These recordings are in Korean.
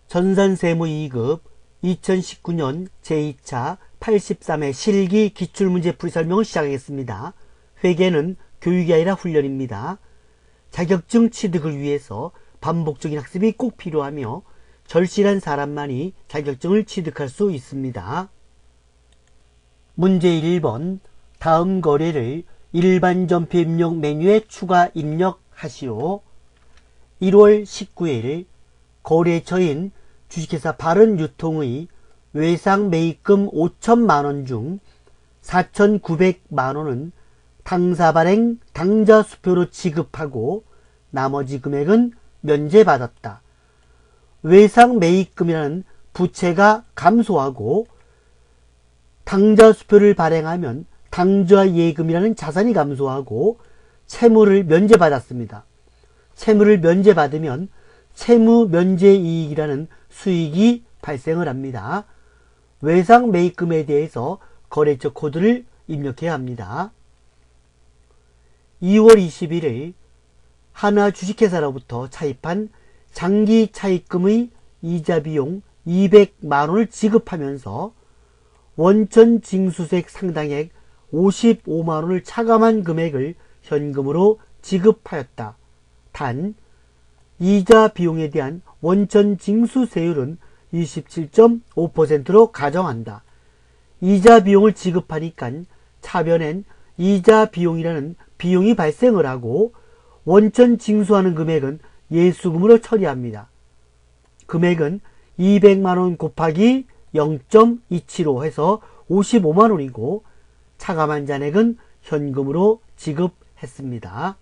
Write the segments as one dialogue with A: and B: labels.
A: 전산세무 2급 2019년 제2차 83회 실기 기출문제풀이 설명을 시작하겠습니다. 회계는 교육이 아니라 훈련입니다. 자격증 취득을 위해서 반복적인 학습이 꼭 필요하며 절실한 사람만이 자격증을 취득할 수 있습니다. 문제 1번 다음 거래를 일반 전표 입력 메뉴에 추가 입력하시오. 1월 19일 거래처인 주식회사 바른유통의 외상 매입금 5천만원 중 4,900만원은 당사 발행 당좌 수표로 지급하고 나머지 금액은 면제받았다. 외상 매입금이라는 부채가 감소하고 당좌 수표를 발행하면 당좌 예금이라는 자산이 감소하고 채무를 면제받았습니다. 채무를 면제받으면 채무 면제 이익이라는 수익이 발생을 합니다. 외상 매입금에 대해서 거래처 코드를 입력해야 합니다. 2월 21일 하나 주식회사로부터 차입한 장기 차입금의 이자 비용 200만원을 지급하면서 원천 징수세액 상당액 55만원을 차감한 금액을 현금으로 지급하였다. 단 이자 비용에 대한 원천 징수세율은 27.5%로 가정한다. 이자 비용을 지급하니까 차변엔 이자 비용이라는 비용이 발생을 하고 원천 징수하는 금액은 예수금으로 처리합니다. 금액은 200만원 곱하기 0.275 해서 55만원이고 차감한 잔액은 현금으로 지급했습니다.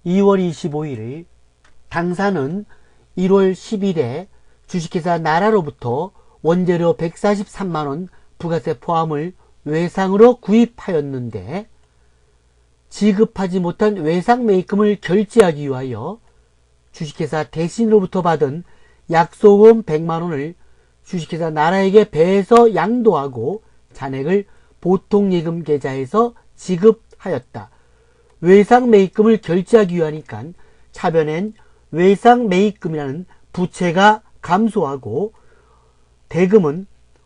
A: 2월 25일 당사는 1월 10일에 주식회사 나라로부터 원재료 143만원 부가세 포함을 외상으로 구입하였는데 지급하지 못한 외상 매입금을 결제하기 위하여 주식회사 대신으로부터 받은 약소금 100만원을 주식회사 나라에게 배에서 양도하고 잔액을 보통예금 계좌에서 지급하였다. 외상 매입금을 결제하기 위하니까 차변엔 외상 매입금이라는 부채가 감소하고 대금은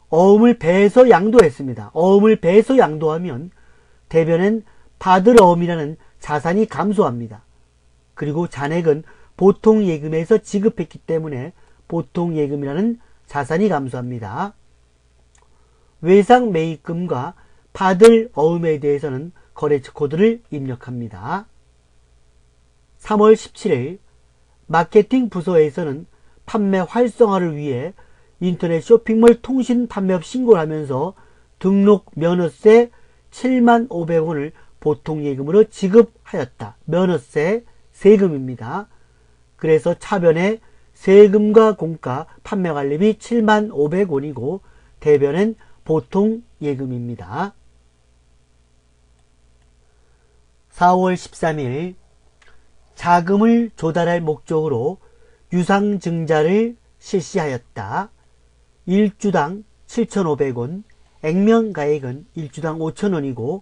A: 어음을 배에서 양도했습니다. 어음을 배에서 양도하면 대변엔 받을 어음이라는 자산이 감소합니다. 그리고 잔액은 보통예금에서 지급했기 때문에 보통예금이라는 자산이 감소합니다. 외상 매입금과 받을 어음에 대해서는 거래처 코드를 입력합니다. 3월 17일 마케팅 부서에서는 판매 활성화를 위해 인터넷 쇼핑몰 통신 판매업 신고를 하면서 등록 면허세 75,000원을 보통예금으로 지급하였다. 면허세 세금입니다. 그래서 차변에 세금과 공가 판매관리비 75,000원이고 대변엔 보통예금입니다. 4월 13일 자금을 조달할 목적으로 유상증자를 실시하였다. 1주당 7,500원, 액면가액은 1주당 5,000원이고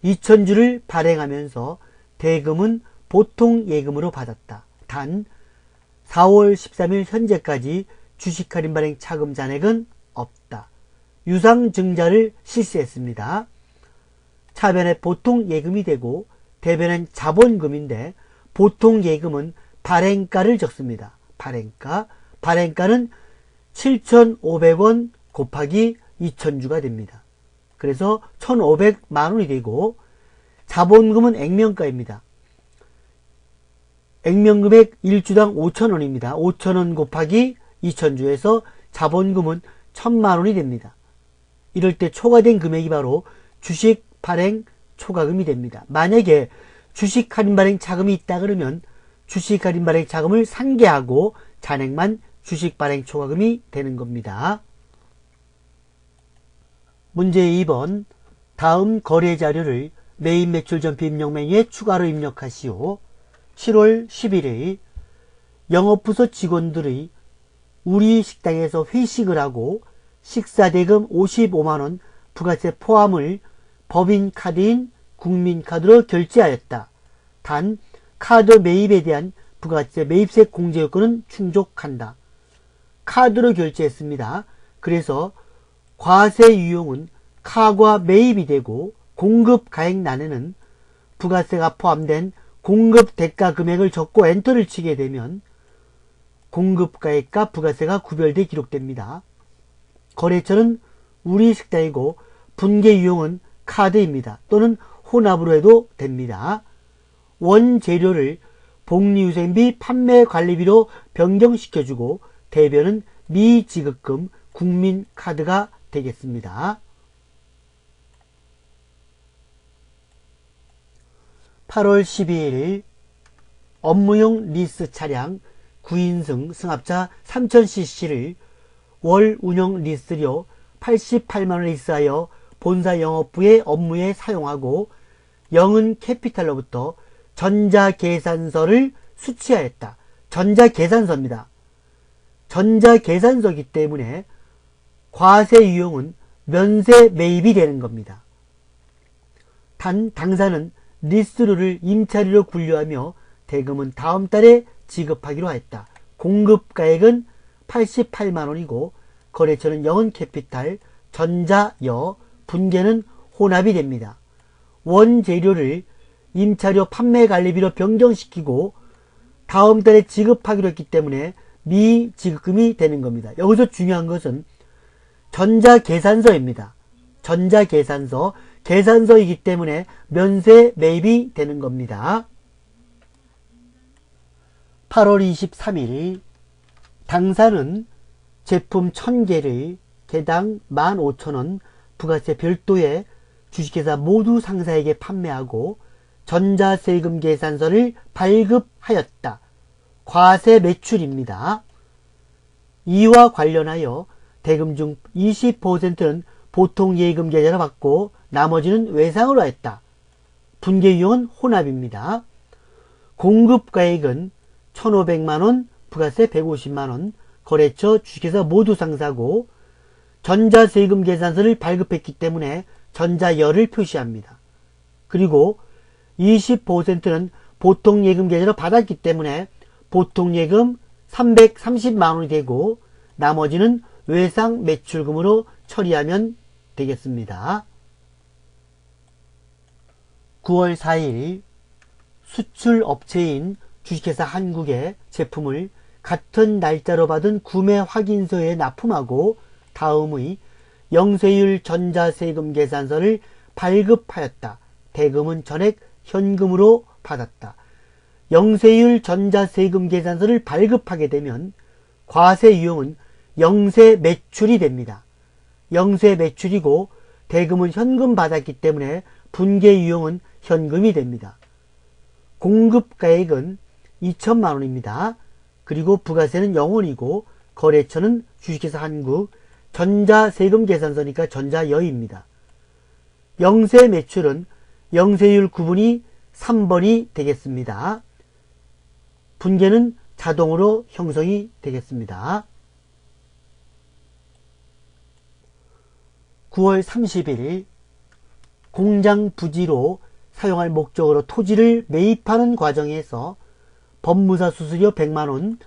A: 2,000주를 발행하면서 대금은 보통예금으로 받았다. 단 4월 13일 현재까지 주식할인 발행 차금 잔액은 없다. 유상증자를 실시했습니다. 차변에 보통예금이 되고 대변엔 자본금인데 보통예금은 발행가를 적습니다. 발행가는 7,500원 곱하기 2,000주가 됩니다. 그래서 1,500만원이 되고 자본금은 액면가입니다. 액면금액 1주당 5,000원입니다. 5,000원 곱하기 2,000주에서 자본금은 1,000만원이 됩니다. 이럴 때 초과된 금액이 바로 주식 발행 초과금이 됩니다. 만약에 주식 할인 발행 자금이 있다 그러면 주식 할인 발행 자금을 상계하고 잔액만 주식 발행 초과금이 되는 겁니다. 문제 2번 다음 거래 자료를 매입 매출 전표 입력 메뉴에 추가로 입력하시오. 7월 11일 영업부서 직원들의 우리 식당에서 회식을 하고 식사대금 55만원 부가세 포함을 법인카드인 국민카드로 결제하였다. 단 카드 매입에 대한 부가세 매입세 공제 요건은 충족한다. 카드로 결제했습니다. 그래서 과세 유형은 카과 매입이 되고 공급 가액란에는 부가세가 포함된 공급 대가 금액을 적고 엔터를 치게 되면 공급가액과 부가세가 구별돼 기록됩니다. 거래처는 우리 식당이고 분계 유형은 카드입니다. 또는 혼합으로 해도 됩니다. 원재료를 복리후생비 판매관리비로 변경시켜주고 대변은 미지급금 국민카드가 되겠습니다. 8월 12일 업무용 리스 차량 9인승 승합차 3000cc를 월 운영 리스료 88만원 리스하여 본사 영업부의 업무에 사용하고 영은 캐피탈로부터 전자계산서를 수취하였다. 전자계산서입니다. 전자계산서이기 때문에 과세 유형은 면세 매입이 되는 겁니다. 단 당사는 리스료를 임차료로 분류하며 대금은 다음 달에 지급하기로 하였다. 공급가액은 88만원이고 거래처는 영은캐피탈, 전자여, 분계는 혼합이 됩니다. 원재료를 임차료 판매관리비로 변경시키고 다음 달에 지급하기로 했기 때문에 미지급금이 되는 겁니다. 여기서 중요한 것은 전자계산서입니다. 전자계산서, 계산서이기 때문에 면세 매입이 되는 겁니다. 8월 23일 당사는 제품 1000개를 개당 15,000원 부가세 별도의 주식회사 모두 상사에게 판매하고 전자세금 계산서를 발급하였다. 과세 매출입니다. 이와 관련하여 대금 중 20%는 보통 예금 계좌로 받고 나머지는 외상으로 했다. 분계 유형은 혼합입니다. 공급가액은 1,500만원, 부가세 150만원, 거래처 주식회사 모두 상사고 전자세금 계산서를 발급했기 때문에 전자여를 표시합니다. 그리고 20%는 보통 예금 계좌로 받았기 때문에 보통 예금 330만원이 되고 나머지는 외상 매출금으로 처리하면 되겠습니다. 9월 4일 수출업체인 주식회사 한국의 제품을 같은 날짜로 받은 구매 확인서에 납품하고 다음의 영세율 전자세금 계산서를 발급하였다. 대금은 전액 현금으로 받았다. 영세율 전자세금 계산서를 발급하게 되면 과세 유형은 영세 매출이 됩니다. 영세 매출이고 대금은 현금 받았기 때문에 분계 유형은 현금이 됩니다. 공급가액은 2천만원입니다. 그리고 부가세는 0원이고 거래처는 주식회사 한국, 전자세금 계산서니까 전자여입니다. 영세 매출은 영세율 구분이 3번이 되겠습니다. 분계는 자동으로 형성이 되겠습니다. 9월 30일 공장 부지로 사용할 목적으로 토지를 매입하는 과정에서 법무사 수수료 100만원,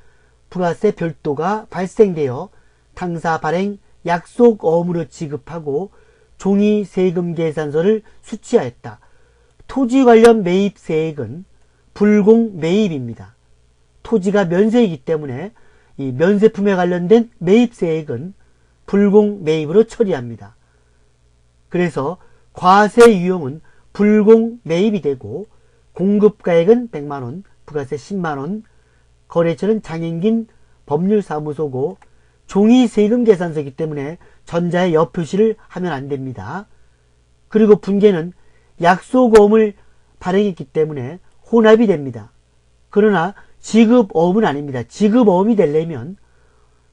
A: 부가세 별도가 발생되어 당사 발행 약속 어음으로 지급하고 종이 세금 계산서를 수취하였다. 토지 관련 매입세액은 불공 매입입니다. 토지가 면세이기 때문에 이 면세품에 관련된 매입세액은 불공 매입으로 처리합니다. 그래서 과세 유형은 불공 매입이 되고 공급가액은 100만원, 부가세 10만원, 거래처는 장인긴 법률사무소고 종이 세금 계산서이기 때문에 전자의 여 표시를 하면 안됩니다. 그리고 분계는 약속어음을 발행했기 때문에 혼합이 됩니다. 그러나 지급어음은 아닙니다. 지급어음이 되려면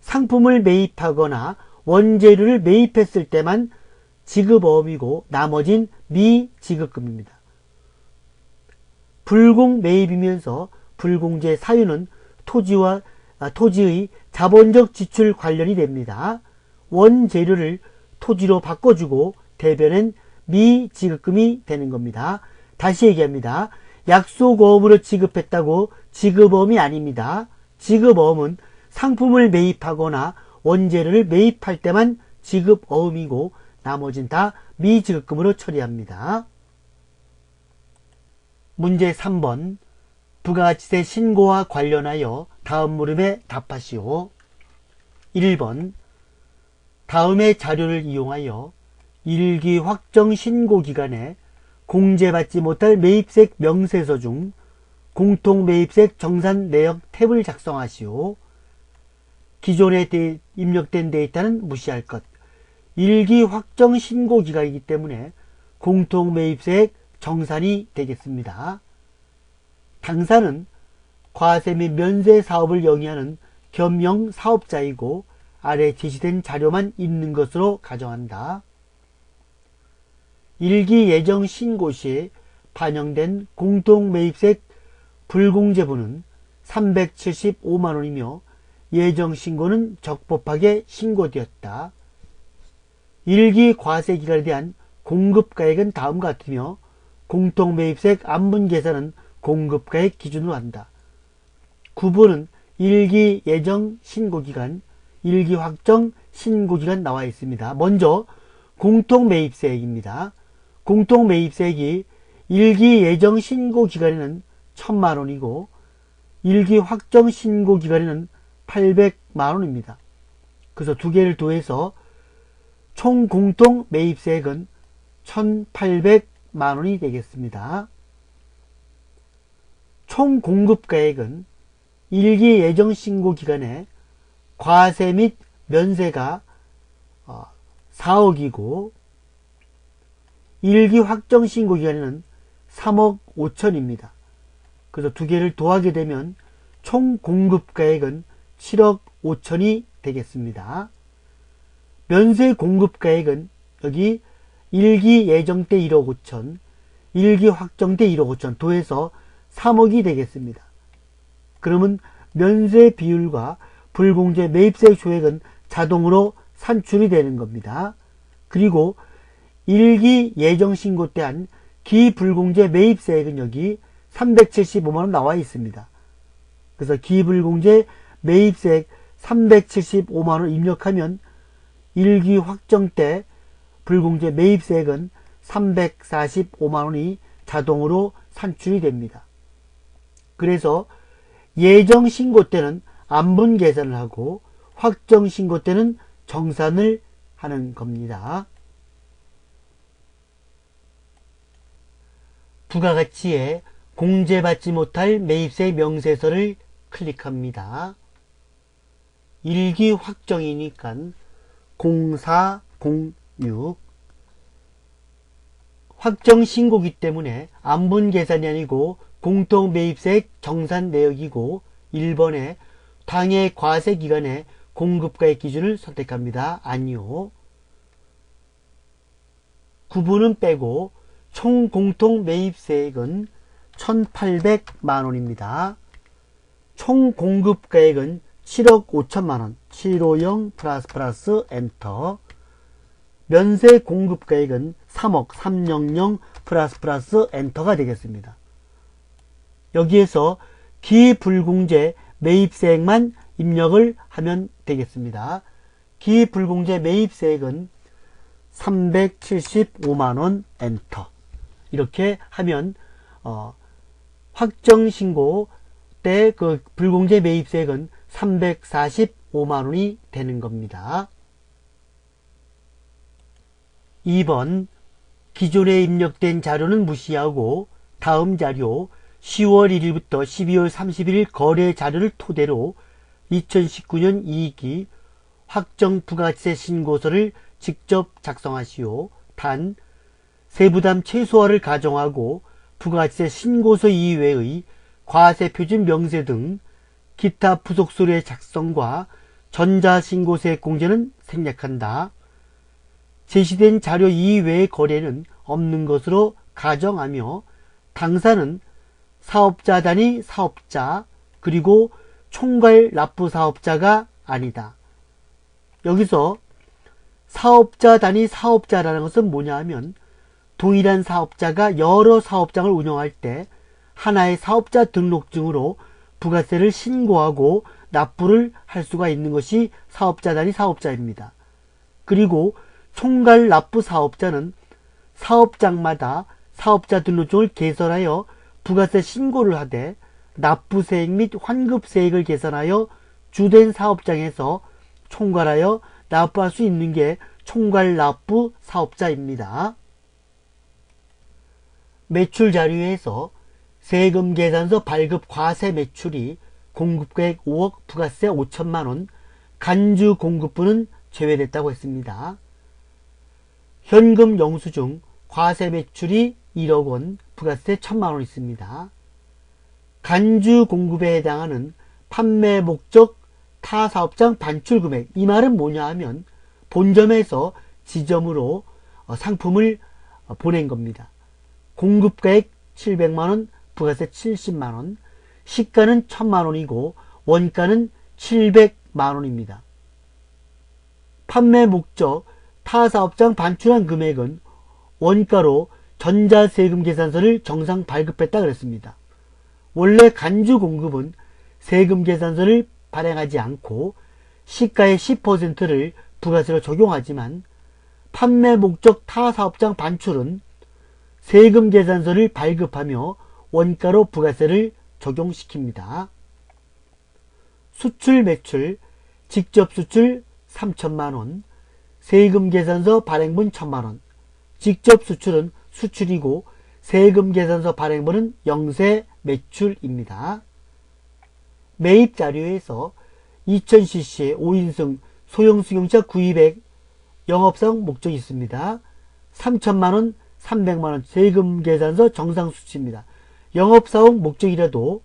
A: 상품을 매입하거나 원재료를 매입했을 때만 지급어음이고 나머진 미지급금입니다. 불공 매입이면서 불공제 사유는 토지의 자본적 지출 관련이 됩니다. 원재료를 토지로 바꿔주고 대변은 미지급금이 되는 겁니다. 다시 얘기합니다. 약속어음으로 지급했다고 지급어음이 아닙니다. 지급어음은 상품을 매입하거나 원재료를 매입할 때만 지급어음이고 나머진 다 미지급금으로 처리합니다. 문제 3번 부가가치세 신고와 관련하여 다음 물음에 답하시오. 1번 다음의 자료를 이용하여 일기 확정 신고 기간에 공제받지 못할 매입색 명세서 중 공통매입색 정산 내역 탭을 작성하시오. 기존에 입력된 데이터는 무시할 것. 일기 확정 신고 기간이기 때문에 공통매입색 정산이 되겠습니다. 당사는 과세 및 면세 사업을 영위하는 겸용 사업자이고 아래 제시된 자료만 있는 것으로 가정한다. 일기 예정 신고 시에 반영된 공통매입색 불공제분은 375만원이며 예정 신고는 적법하게 신고되었다. 일기 과세 기간에 대한 공급가액은 다음과 같으며 공통매입색 안분계산은 공급가액 기준으로 한다. 9번은 일기 예정 신고기간, 일기 확정 신고기간 나와 있습니다. 먼저 공통매입세액입니다. 공통매입세액이 일기 예정 신고기간에는 1000만원이고 일기 확정 신고기간에는 800만원입니다. 그래서 두 개를 더해서 총 공통매입세액은 1800만원이 되겠습니다. 총 공급가액은 일기 예정 신고 기간에 과세 및 면세가 4억이고 일기 확정 신고 기간에는 3억 5천입니다. 그래서 두 개를 더하게 되면 총 공급가액은 7억 5천이 되겠습니다. 면세 공급가액은 여기 일기 예정 때 1억 5천, 일기 확정 때 1억 5천 더해서 3억이 되겠습니다. 그러면 면세 비율과 불공제 매입세 조액은 자동으로 산출이 되는 겁니다. 그리고 일기 예정 신고 때 한 기불공제 매입세액은 여기 375만원 나와 있습니다. 그래서 기불공제 매입세액 375만원 입력하면 일기 확정 때 불공제 매입세액은 345만원이 자동으로 산출이 됩니다. 그래서 예정 신고 때는 안분 계산을 하고 확정 신고 때는 정산을 하는 겁니다. 부가가치에 공제받지 못할 매입세 명세서를 클릭합니다. 일기 확정이니까 0406 확정 신고기 때문에 안분 계산이 아니고 공통매입세액 정산 내역이고 1번에 당해 과세 기간에 공급가액 기준을 선택합니다. 아니요. 9번은 빼고 총 공통매입세액은 1800만원입니다. 총 공급가액은 7억 5천만원 750 플러스 엔터. 면세 공급가액은 3억 300 플러스 엔터가 되겠습니다. 여기에서 기불공제 매입세액만 입력을 하면 되겠습니다. 기불공제 매입세액은 375만원 엔터. 이렇게 하면 확정신고 때 그 불공제 매입세액은 345만원이 되는 겁니다. 2번 기존에 입력된 자료는 무시하고 다음 자료 10월 1일부터 12월 31일 거래 자료를 토대로 2019년 2기 확정 부가가치세 신고서를 직접 작성하시오. 단 세부담 최소화를 가정하고 부가가치세 신고서 이외의 과세표준 명세 등 기타 부속서류의 작성과 전자신고세액 공제는 생략한다. 제시된 자료 이외의 거래는 없는 것으로 가정하며 당사는 사업자 단위 사업자 그리고 총괄 납부 사업자가 아니다. 여기서 사업자 단위 사업자라는 것은 뭐냐 하면 동일한 사업자가 여러 사업장을 운영할 때 하나의 사업자 등록증으로 부가세를 신고하고 납부를 할 수가 있는 것이 사업자 단위 사업자입니다. 그리고 총괄 납부 사업자는 사업장마다 사업자 등록증을 개설하여 부가세 신고를 하되 납부세액 및 환급세액을 계산하여 주된 사업장에서 총괄하여 납부할 수 있는 게 총괄 납부 사업자입니다. 매출 자료에서 세금 계산서 발급 과세 매출이 공급가액 5억, 부가세 5천만원, 간주 공급분은 제외됐다고 했습니다. 현금 영수증 과세 매출이 1억 원, 부가세 1천만원 있습니다. 간주 공급에 해당하는 판매 목적 타사업장 반출 금액, 이 말은 뭐냐 하면 본점에서 지점으로 상품을 보낸 겁니다. 공급가액 700만원, 부가세 70만원, 시가는 1000만원이고 원가는 700만원입니다. 판매 목적 타사업장 반출한 금액은 원가로 전자세금 계산서를 정상 발급했다 그랬습니다. 원래 간주 공급은 세금 계산서를 발행하지 않고 시가의 10%를 부가세로 적용하지만 판매 목적 타사업장 반출은 세금 계산서를 발급하며 원가로 부가세를 적용시킵니다. 수출 매출, 직접 수출 3천만원, 세금 계산서 발행분 1천만원, 직접 수출은 수출이고 세금 계산서 발행분은 영세 매출입니다. 매입 자료에서 2000cc의 5인승 소형 승용차 구입액 영업사용 목적이 있습니다. 3천만원, 300만원 세금 계산서 정상 수치입니다. 영업사용 목적이라도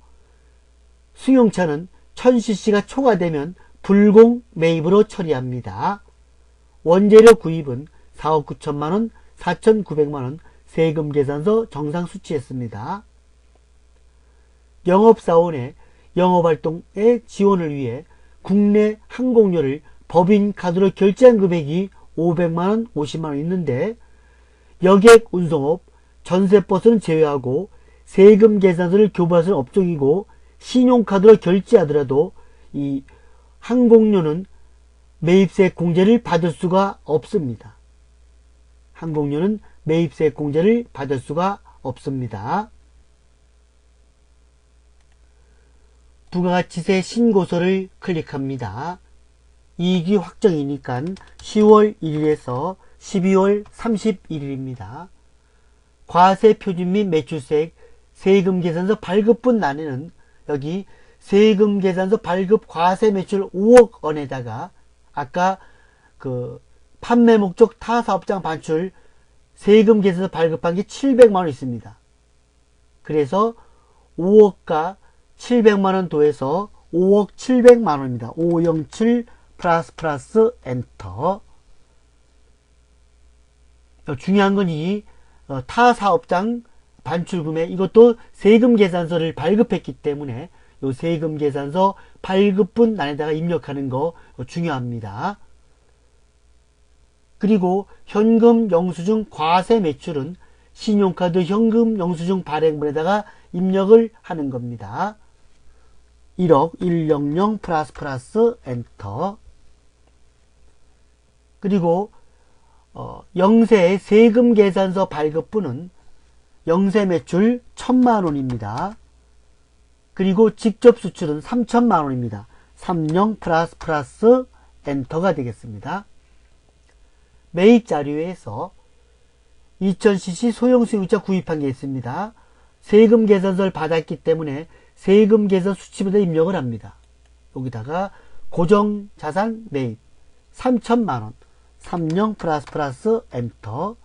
A: 승용차는 1000cc가 초과되면 불공 매입으로 처리합니다. 원재료 구입은 4억 9천만원, 4,900만원 세금 계산서 정상 수치했습니다. 영업사원의 영업활동의 지원을 위해 국내 항공료를 법인카드로 결제한 금액이 500만원, 50만원 있는데 여객 운송업, 전세버스는 제외하고 세금 계산서를 교부하는 업종이고 신용카드로 결제하더라도 이 항공료는 매입세 공제를 받을 수가 없습니다. 항공료는 매입세 공제를 받을 수가 없습니다. 부가가치세 신고서를 클릭합니다. 이익이 확정이니까 10월 1일에서 12월 31일입니다. 과세표준 및 매출세액 세금 계산서 발급분 난에는 여기 세금 계산서 발급 과세 매출 5억 원에다가 아까 그 판매 목적 타사업장 반출 세금 계산서 발급한 게 700만원 있습니다. 그래서 5억과 700만원 더해서 5억 700만원입니다. 507 플러스 엔터. 중요한 건 이 타사업장 반출금액 이것도 세금 계산서를 발급했기 때문에 요 세금 계산서 발급분 난에다가 입력하는 거 중요합니다. 그리고 현금 영수증 과세 매출은 신용카드 현금 영수증 발행분에다가 입력을 하는 겁니다. 1억 100 플러스 엔터. 그리고 영세의 세금 계산서 발급분은 영세 매출 1000만원입니다. 그리고 직접 수출은 3000만원입니다. 30 플러스 엔터가 되겠습니다. 매입 자료에서 2000cc 소형 승용차 구입한 게 있습니다. 세금 계산서를 받았기 때문에 세금 계산 수치부터 입력을 합니다. 여기다가 고정자산 매입 3000만원 30 플러스 엔터.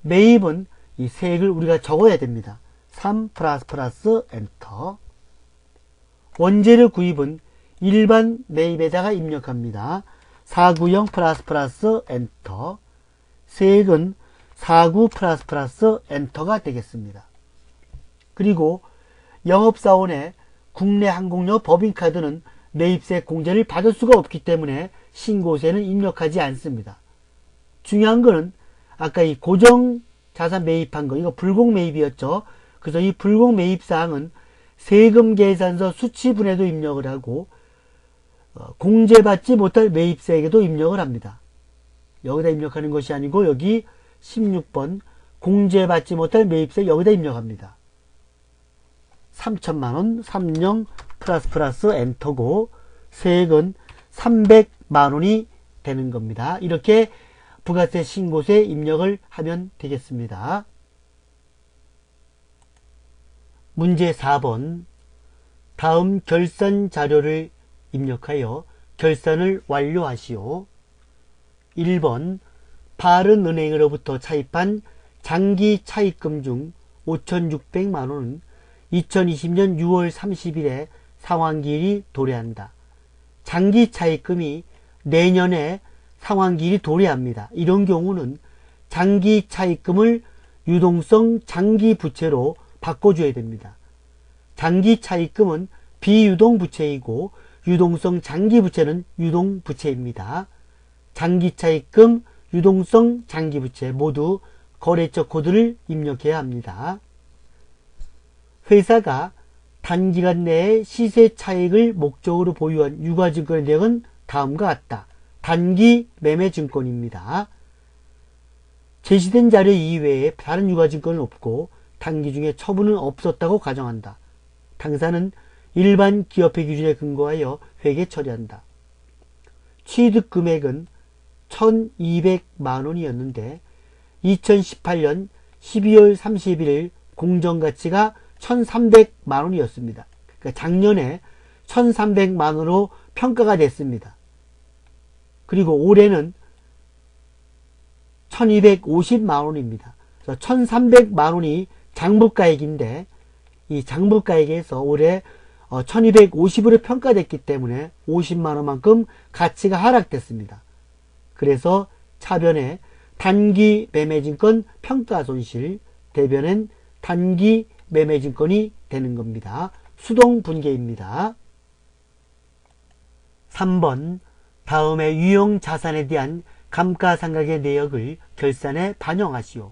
A: 매입은 이 세액을 우리가 적어야 됩니다. 3 플러스 엔터. 원재료 구입은 일반 매입에다가 입력합니다. 490 플러스 엔터. 세액은 49 플러스 엔터가 되겠습니다. 그리고 영업사원의 국내 항공료 법인카드는 매입세 공제를 받을 수가 없기 때문에 신고세는 입력하지 않습니다. 중요한 거는 아까 이 고정자산 매입한 거 이거 불공 매입이었죠. 그래서 이 불공 매입사항은 세금 계산서 수치분에도 입력을 하고 공제받지 못할 매입세에게도 입력을 합니다. 여기다 입력하는 것이 아니고 여기 16번 공제받지 못할 매입세 여기다 입력합니다. 3천만원 30 플러스 엔터고 세액은 300만원이 되는 겁니다. 이렇게 부가세 신고서에 입력을 하면 되겠습니다. 문제 4번 다음 결산 자료를 입력하여 결산을 완료하시오. 1번 바른은행으로부터 차입한 장기 차입금 중 5,600만원은 2020년 6월 30일에 상환기일이 도래한다. 장기 차입금이 내년에 상환기일이 도래합니다. 이런 경우는 장기 차입금을 유동성 장기 부채로 바꿔줘야 됩니다. 장기 차입금은 비유동 부채이고 유동성 장기 부채는 유동 부채입니다. 장기 차입금, 유동성 장기 부채 모두 거래처 코드를 입력해야 합니다. 회사가 단기간 내에 시세 차익을 목적으로 보유한 유가증권의 내역은 다음과 같다. 단기 매매증권입니다. 제시된 자료 이외에 다른 유가증권은 없고 단기 중에 처분은 없었다고 가정한다. 당사는 일반 기업회 기준에 근거하여 회계 처리한다. 취득 금액은 1,200만원이었는데 2018년 12월 31일 공정가치가 1,300만원이었습니다. 그러니까 작년에 1,300만원으로 평가가 됐습니다. 그리고 올해는 1,250만원입니다. 그래서 1,300만원이 장부가액인데 이 장부가액에서 올해 1,250으로 평가됐기 때문에 50만원만큼 가치가 하락됐습니다. 그래서 차변에 단기 매매증권 평가손실, 대변엔 단기 매매증권이 되는 겁니다. 수동분계입니다. 3번 다음의 유형자산에 대한 감가상각의 내역을 결산에 반영하시오.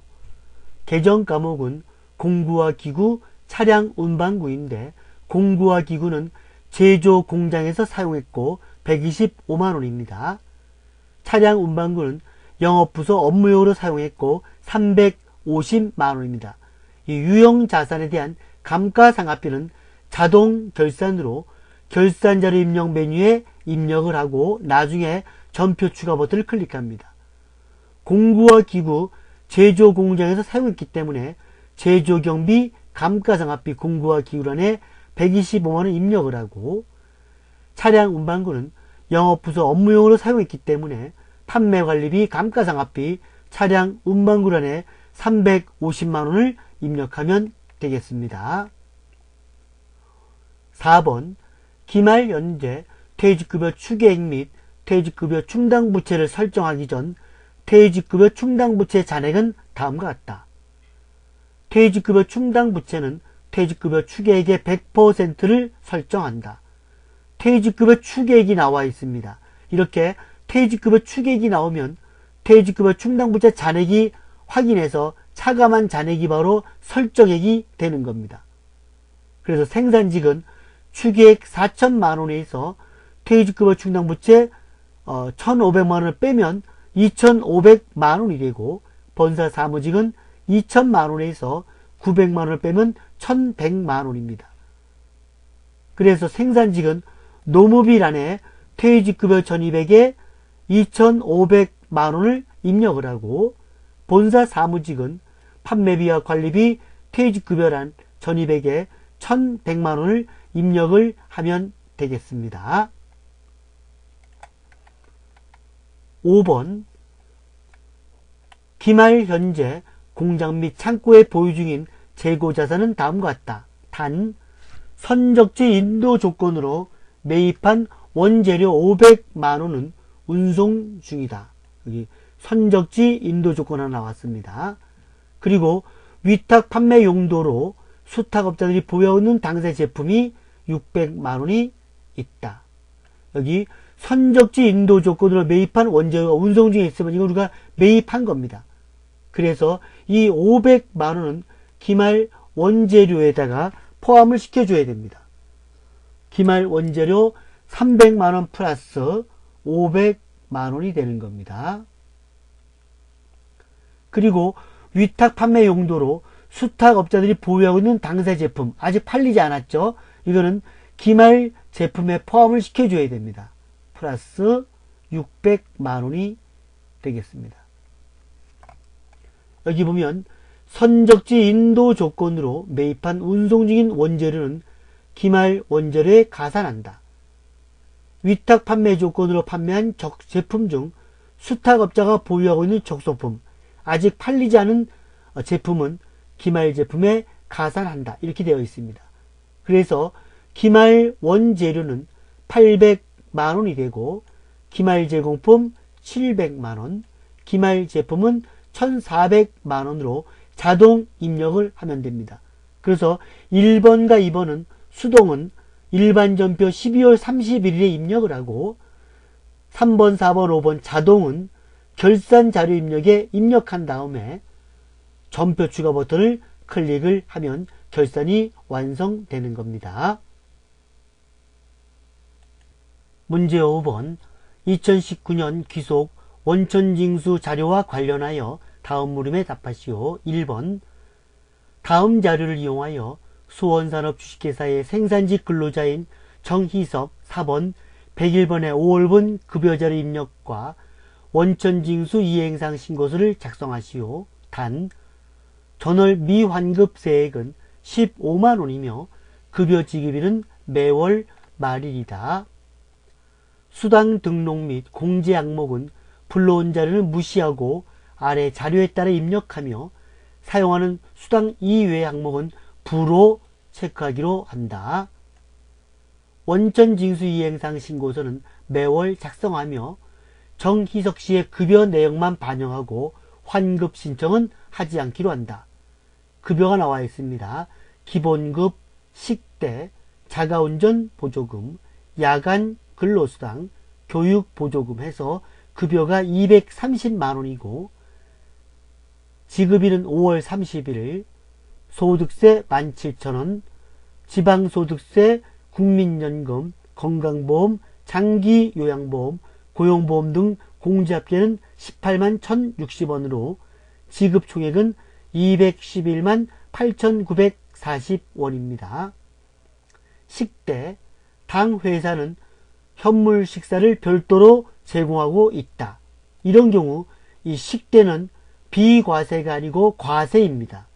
A: 개정 과목은 공구와 기구, 차량 운반구인데 공구와 기구는 제조 공장에서 사용했고 125만원입니다. 차량 운반구는 영업부서 업무용으로 사용했고 350만원입니다. 이 유형자산에 대한 감가상각비는 자동 결산으로 결산자료 입력 메뉴에 입력을 하고 나중에 전표 추가 버튼을 클릭합니다. 공구와 기구, 제조 공장에서 사용했기 때문에 제조경비, 감가상각비 공구와 기구란에 125만원 입력을 하고 차량 운반구는 영업부서 업무용으로 사용했기 때문에 판매관리비, 감가상각비, 차량 운반구란에 350만원을 입력하면 되겠습니다. 4번 기말 연재 퇴직급여 추계액 및 퇴직급여 충당부채를 설정하기 전 퇴직급여 충당부채 잔액은 다음과 같다. 퇴직급여 충당부채는 퇴직급여 추계액의 100%를 설정한다. 퇴직급여 추계액이 나와 있습니다. 이렇게 퇴직급여 추계액이 나오면 퇴직급여 충당부채 잔액이 확인해서 차감한 잔액이 바로 설정액이 되는 겁니다. 그래서 생산직은 추계액 4천만원에서 퇴직급여 충당부채 1,500만원을 빼면 2,500만원이 되고 본사 사무직은 2천만원에서 900만원을 빼면 1,100만원입니다. 그래서 생산직은 노무비란에 퇴직급여 1,200에 2,500만원을 입력을 하고 본사 사무직은 판매비와 관리비 퇴직급여란 1,200에 1,100만원을 입력을 하면 되겠습니다. 5번 기말 현재 공장 및 창고에 보유 중인 재고자산은 다음과 같다. 단 선적지 인도 조건으로 매입한 원재료 500만원은 운송 중이다. 여기 선적지 인도 조건 하나 나왔습니다. 그리고 위탁 판매 용도로 수탁업자들이 보유하는 당사의 제품이 600만원이 있다. 여기 선적지 인도 조건으로 매입한 원재료가 운송 중에 있으면 이거 우리가 매입한 겁니다. 그래서 이 500만원은 기말 원재료에다가 포함을 시켜줘야 됩니다. 기말 원재료 300만원 플러스 500만원이 되는 겁니다. 그리고 위탁 판매 용도로 수탁업자들이 보유하고 있는 당사 제품 아직 팔리지 않았죠. 이거는 기말 제품에 포함을 시켜줘야 됩니다. 플러스 600만원이 되겠습니다. 여기 보면 선적지 인도 조건으로 매입한 운송 중인 원재료는 기말 원재료에 가산한다. 위탁 판매 조건으로 판매한 제품 중 수탁업자가 보유하고 있는 적소품 아직 팔리지 않은 제품은 기말 제품에 가산한다. 이렇게 되어 있습니다. 그래서 기말 원재료는 800만원이 되고 기말 제공품 700만원, 기말 제품은 1400만원으로 자동 입력을 하면 됩니다. 그래서 1번과 2번은 수동은 일반 전표 12월 31일에 입력을 하고 3번, 4번, 5번 자동은 결산 자료 입력에 입력한 다음에 전표 추가 버튼을 클릭을 하면 결산이 완성되는 겁니다. 문제 5번 2019년 귀속 원천징수 자료와 관련하여 다음 물음에 답하시오. 1번 다음 자료를 이용하여 수원산업 주식회사의 생산직 근로자인 정희석 4번 101번의 5월분 급여자료 입력과 원천징수 이행상 신고서를 작성하시오. 단 전월 미환급 세액은 15만원이며 급여 지급일은 매월 말일이다. 수당 등록 및 공제 항목은 불러온 자료는 무시하고 아래 자료에 따라 입력하며 사용하는 수당 이외의 항목은 부로 체크하기로 한다. 원천징수 이행상 신고서는 매월 작성하며 정희석 씨의 급여 내용만 반영하고 환급 신청은 하지 않기로 한다. 급여가 나와 있습니다. 기본급, 식대, 자가운전 보조금, 야간 근로수당, 교육보조금 해서 급여가 230만원이고 지급일은 5월 30일, 소득세 17,000원, 지방소득세, 국민연금, 건강보험, 장기요양보험, 고용보험 등 공제 합계는 18만 1,060원으로 지급 총액은 211만 8,940원입니다. 식대, 당 회사는 현물 식사를 별도로 제공하고 있다. 이런 경우 이 식대는 비과세가 아니고 과세입니다.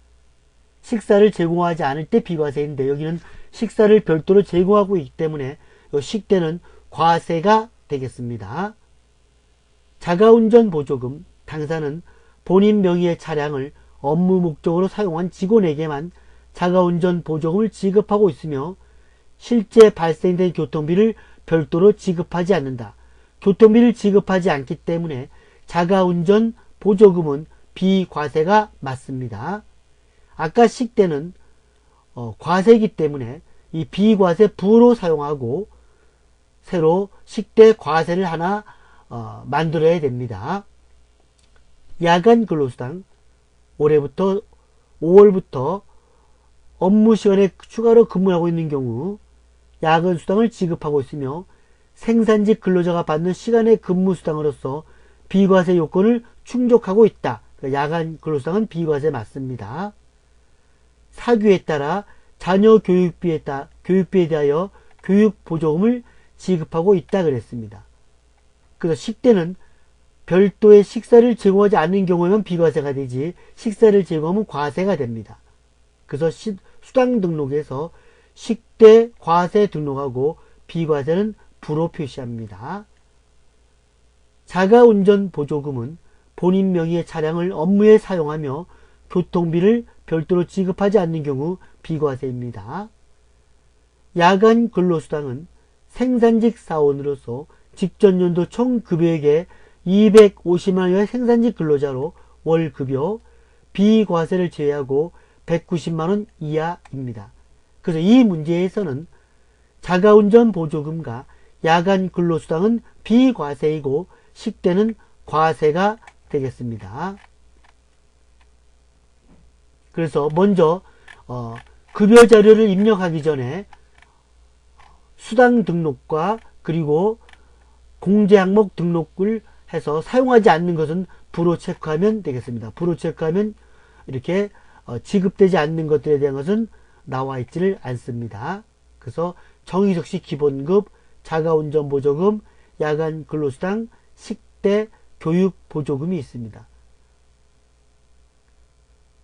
A: 식사를 제공하지 않을 때 비과세인데 여기는 식사를 별도로 제공하고 있기 때문에 이 식대는 과세가 되겠습니다. 자가운전 보조금, 당사는 본인 명의의 차량을 업무 목적으로 사용한 직원에게만 자가운전 보조금을 지급하고 있으며 실제 발생된 교통비를 별도로 지급하지 않는다. 교통비를 지급하지 않기 때문에 자가운전 보조금은 비과세가 맞습니다. 아까 식대는 과세이기 때문에 이 비과세 부로 사용하고 새로 식대 과세를 하나 만들어야 됩니다. 야간 근로수당 올해부터 5월부터 업무시간에 추가로 근무하고 있는 경우 야간 수당을 지급하고 있으며 생산직 근로자가 받는 시간의 근무수당으로서 비과세 요건을 충족하고 있다. 야간 근로수당은 비과세 맞습니다. 사규에 따라 자녀 교육비에 대하여 교육보조금을 지급하고 있다 그랬습니다. 그래서 식대는 별도의 식사를 제공하지 않는 경우에만 비과세가 되지 식사를 제공하면 과세가 됩니다. 그래서 수당 등록에서 식대 과세 등록하고 비과세는 부로 표시합니다. 자가운전 보조금은 본인 명의의 차량을 업무에 사용하며 교통비를 별도로 지급하지 않는 경우 비과세입니다. 야간 근로수당은 생산직 사원으로서 직전 연도 총 급여액의 250만원의 생산직 근로자로 월급여 비과세를 제외하고 190만원 이하입니다. 그래서 이 문제에서는 자가운전 보조금과 야간 근로수당은 비과세이고 식대는 과세가 되겠습니다. 그래서 먼저 급여 자료를 입력하기 전에 수당 등록과 그리고 공제 항목 등록을 해서 사용하지 않는 것은 불호 체크하면 되겠습니다. 불호 체크하면 이렇게 지급되지 않는 것들에 대한 것은 나와 있지를 않습니다. 그래서 정의석시 기본급, 자가운전보조금, 야간 근로수당, 식대, 교육보조금이 있습니다.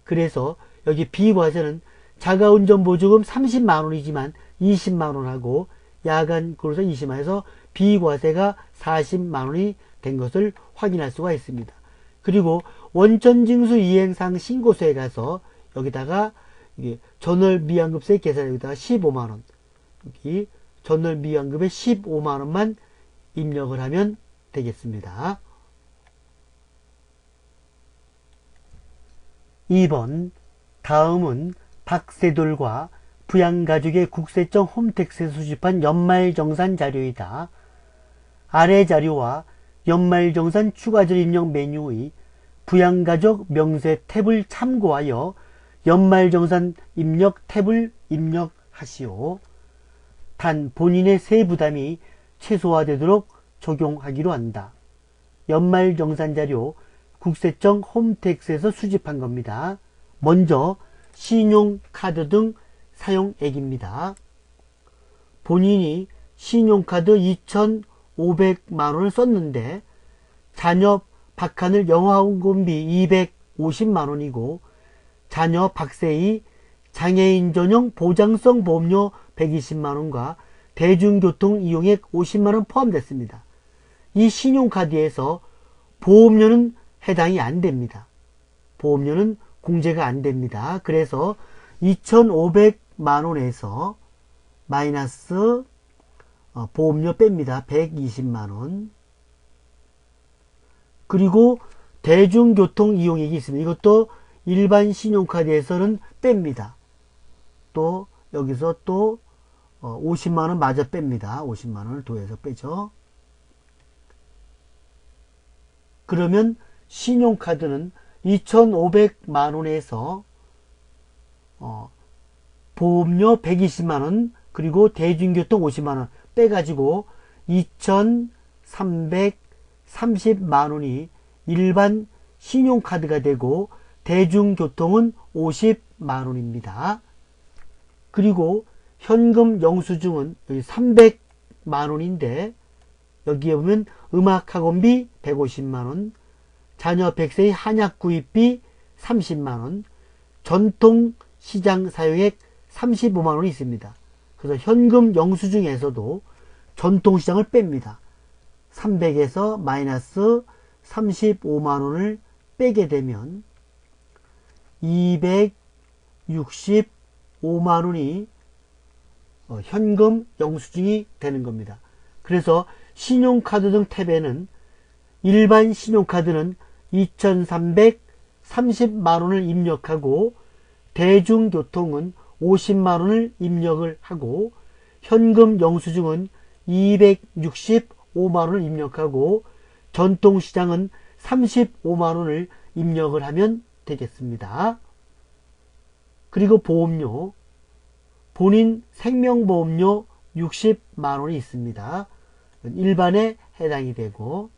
A: 그래서 여기 비과세는 자가운전보조금 30만원이지만 20만원하고 야간 근로수당 20만원에서 비과세가 40만원이 된 것을 확인할 수가 있습니다. 그리고 원천징수 이행상 신고서에 가서 여기다가 전월미완급세 계산 여기다가 15만원, 여기 전월미완급에 15만원만 입력을 하면 되겠습니다. 2번, 다음은 박세돌과 부양가족의 국세청 홈택스에 수집한 연말정산 자료이다. 아래 자료와 연말정산 추가절 입력 메뉴의 부양가족 명세 탭을 참고하여 연말정산 입력 탭을 입력하시오. 단 본인의 세부담이 최소화되도록 적용하기로 한다. 연말정산 자료 국세청 홈택스에서 수집한 겁니다. 먼저 신용카드 등 사용액입니다. 본인이 신용카드 2,500만원을 썼는데 자녀 박하늘 영화원금비 250만원이고 자녀 박세희 장애인 전용 보장성 보험료 120만원과 대중교통 이용액 50만원 포함됐습니다. 이 신용카드에서 보험료는 해당이 안 됩니다. 보험료는 공제가 안 됩니다. 그래서 2,500만원에서 마이너스 보험료 뺍니다. 120만원. 그리고 대중교통 이용액이 있습니다. 이것도 일반 신용카드에서는 뺍니다. 또 여기서 또 50만원 마저 뺍니다. 50만원을 더해서 빼죠. 그러면 신용카드는 2,500만원에서 보험료 120만원 그리고 대중교통 50만원 빼가지고 2,330만원이 일반 신용카드가 되고 대중교통은 50만원입니다. 그리고 현금 영수증은 여기 300만원인데 여기에 보면 음악학원비 150만원, 자녀 100세의 한약구입비 30만원, 전통시장 사용액 35만원이 있습니다. 그래서 현금 영수증에서도 전통시장을 뺍니다. 300에서 마이너스 35만원을 빼게 되면 265만원이 현금 영수증이 되는 겁니다. 그래서 신용카드 등 탭에는 일반 신용카드는 2,330만원을 입력하고 대중교통은 50만원을 입력을 하고 현금 영수증은 265만원을 입력하고 전통시장은 35만원을 입력을 하면 되겠습니다. 그리고 보험료, 본인 생명보험료 60만원이 있습니다. 일반에 해당이 되고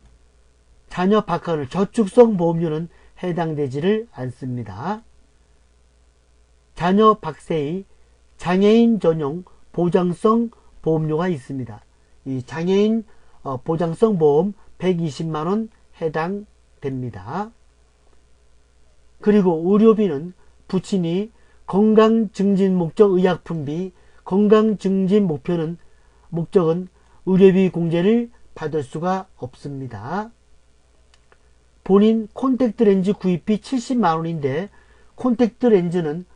A: 자녀 박하늘 저축성 보험료는 해당되지를 않습니다. 자녀 박세희 장애인 전용 보장성 보험료가 있습니다. 이 장애인 보장성 보험 120만원 해당됩니다. 그리고 의료비는 부친이 건강증진 목적 의약품비, 건강증진 목적은 의료비 공제를 받을 수가 없습니다. 본인 콘택트 렌즈 구입비 70만원인데 콘택트 렌즈는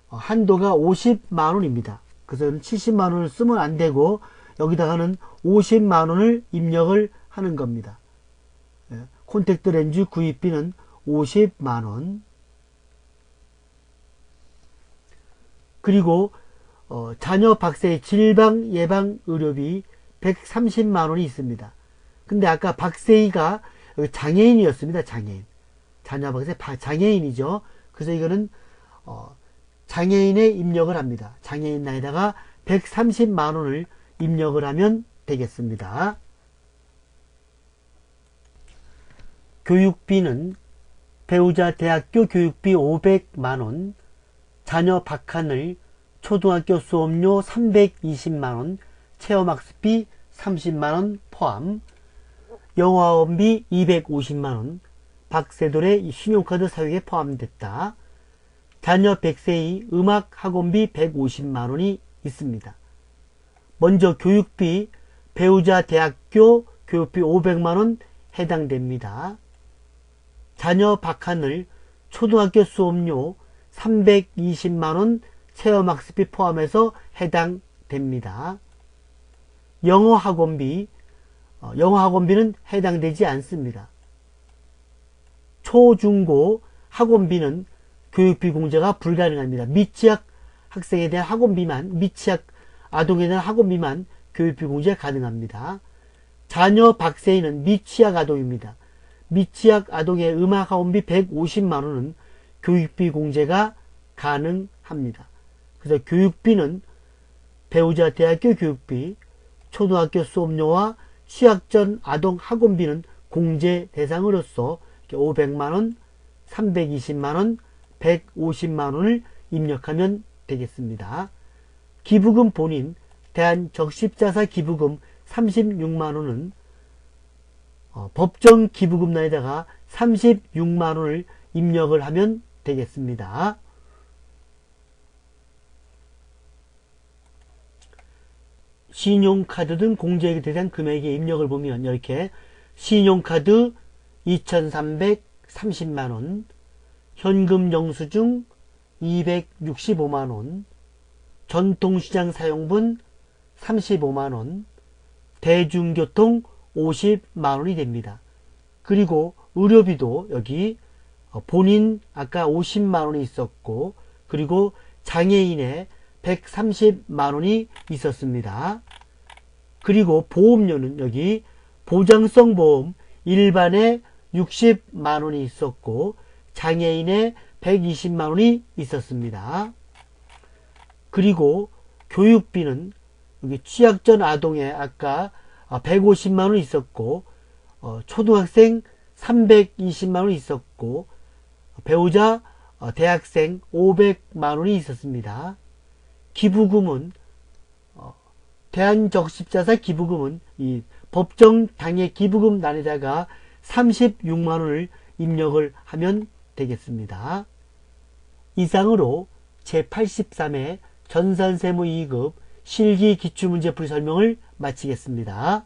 A: 한도가 50만원입니다. 그래서 70만원을 쓰면 안 되고 여기다가는 50만원을 입력을 하는 겁니다. 콘택트 렌즈 구입비는 50만원. 그리고 자녀 박세희 질병 예방 의료비 130만원이 있습니다. 근데 아까 박세희가 장애인이었습니다. 장애인. 자녀 박세희 장애인이죠. 그래서 이거는 장애인에 입력을 합니다. 장애인 나이에다가 130만 원을 입력을 하면 되겠습니다. 교육비는 배우자 대학교 교육비 500만 원, 자녀 박하늘 초등학교 수업료 320만 원, 체험학습비 30만 원 포함, 영어학원비 250만 원, 박세돌의 신용카드 사용에 포함됐다. 자녀 100세의 음악학원비 150만 원이 있습니다. 먼저 교육비, 배우자 대학교 교육비 500만 원 해당됩니다. 자녀 박하늘 초등학교 수업료 320만원 체험학습비 포함해서 해당됩니다. 영어학원비는 해당되지 않습니다. 초중고 학원비는 교육비 공제가 불가능합니다. 미취학 학생에 대한 학원비만, 미취학 아동에 대한 학원비만 교육비 공제 가능합니다. 자녀 박세희는 미취학 아동입니다. 미취학 아동의 음악학원비 150만원은 교육비 공제가 가능합니다. 그래서 교육비는 배우자 대학교 교육비, 초등학교 수업료와 취학 전 아동 학원비는 공제 대상으로서 500만원, 320만원, 150만원을 입력하면 되겠습니다. 기부금 본인, 대한적십자사 기부금 36만원은 법정 기부금란에다가 36만원을 입력을 하면 되겠습니다. 신용카드 등 공제액에 대한 금액의 입력을 보면 이렇게 신용카드 2,330만원, 현금 영수증 265만원, 전통시장 사용분 35만원, 대중교통 50만원이 됩니다. 그리고 의료비도 여기 본인 아까 50만원이 있었고, 그리고 장애인의 130만원이 있었습니다. 그리고 보험료는 여기 보장성 보험 일반에 60만원이 있었고, 장애인의 120만원이 있었습니다. 그리고 교육비는 여기 취학 전 아동의 아까 150만원 있었고, 초등학생 320만원 있었고, 배우자 대학생 500만원이 있었습니다. 기부금은 대한적십자사 기부금은 이 법정 당해 기부금 난에다가 36만원을 입력을 하면 되겠습니다. 이상으로 제83회 전산세무 2급 실기 기출문제 풀이 설명을 마치겠습니다.